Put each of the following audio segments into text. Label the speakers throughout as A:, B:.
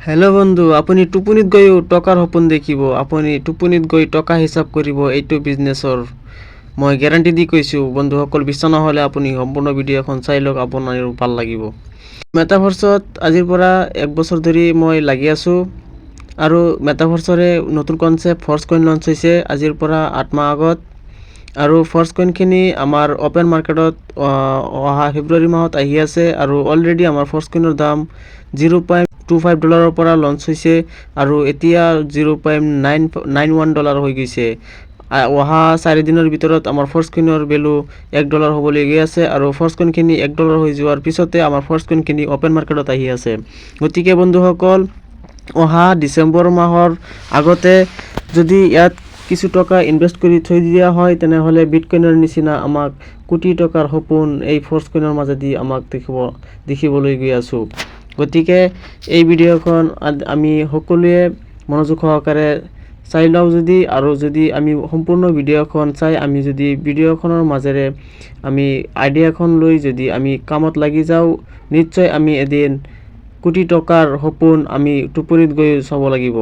A: Hello' বন্ধু, আপুনি টোপনিত গৈও টকাৰ সপোন দেখিব। আপুনি টোপনিত গৈ টকা হিচাপ কৰিব। এইটো বিজনেছৰ মই গেৰাণ্টি দি কৈছোঁ। বন্ধুসকল, বিশ্বাস নহ'লে আপুনি সম্পূৰ্ণ ভিডিঅ'খন চাই লওক, আপোনাৰ ভাল লাগিব। মেটাভাৰ্ছত আজিৰ পৰা 1 বছৰ ধৰি মই লাগি আছোঁ আৰু মেটাভাৰ্ছৰে নতুন কনচেপ্ট ফৰ্চ কইন লঞ্চ হৈছে আজিৰ পৰা 8 মাহ আগত। আৰু ফৰ্চ কইনখিনি আমাৰ অ'পেন মাৰ্কেটত অহা ফেব্ৰুৱাৰী মাহত আহি আছে আৰু অলৰেডি আমাৰ ফৰ্চ কইনৰ দাম $0.25 পৰা লঞ্চ হৈছে আৰু এতিয়া $0.91 হৈ গৈছে। অহা 4 দিনৰ ভিতৰত আমাৰ ফৰ্চ কইনৰ ভেলু $1 হ'বলৈ গৈ আছে আৰু ফৰ্চ কইনখিনি $1 হৈ যোৱাৰ পিছতে আমাৰ ফৰ্চ কইনখিনি অ'পেন মাৰ্কেটত আহি আছে। গতিকে বন্ধুসকল, অহা ডিচেম্বৰ মাহৰ আগতে যদি ইয়াত কিছু টকা ইনভেষ্ট কৰি থৈ দিয়া হয়, তেনেহ'লে বিটকইনৰ নিচিনা আমাক কোটি টকাৰ সপোন এই ফৰ্চ কইনৰ মাজেদি আমাক দেখিবলৈ গৈ আছোঁ। গতিকে এই ভিডিঅ'খন আমি সকলোৱে মনোযোগ সহকাৰে চাই লওঁ আৰু যদি আমি সম্পূৰ্ণ ভিডিঅ'খন চাই আমি যদি ভিডিঅ'খনৰ মাজেৰে আমি আইডিয়াখন লৈ যদি আমি কামত লাগি যাওঁ, নিশ্চয় আমি এদিন কোটি টকাৰ সপোন আমি টোপনিত গৈ চাব লাগিব।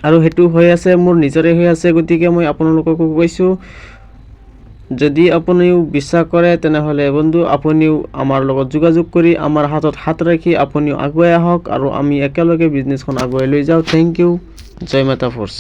A: আৰু সেইটো হৈ আছে, মোৰ নিজৰে হৈ আছে। গতিকে মই আপোনালোককো কৈছোঁ, যদি আপুনিও বিশ্বাস কৰে তেনেহ'লে বন্ধু আপুনিও আমাৰ লগত যোগাযোগ কৰি আমাৰ হাতত হাত ৰাখি আপুনিও আগুৱাই আহক আৰু আমি একেলগে বিজনেছখন আগুৱাই লৈ যাওঁ। Thank you. জয় মেটাফৰ্ছ।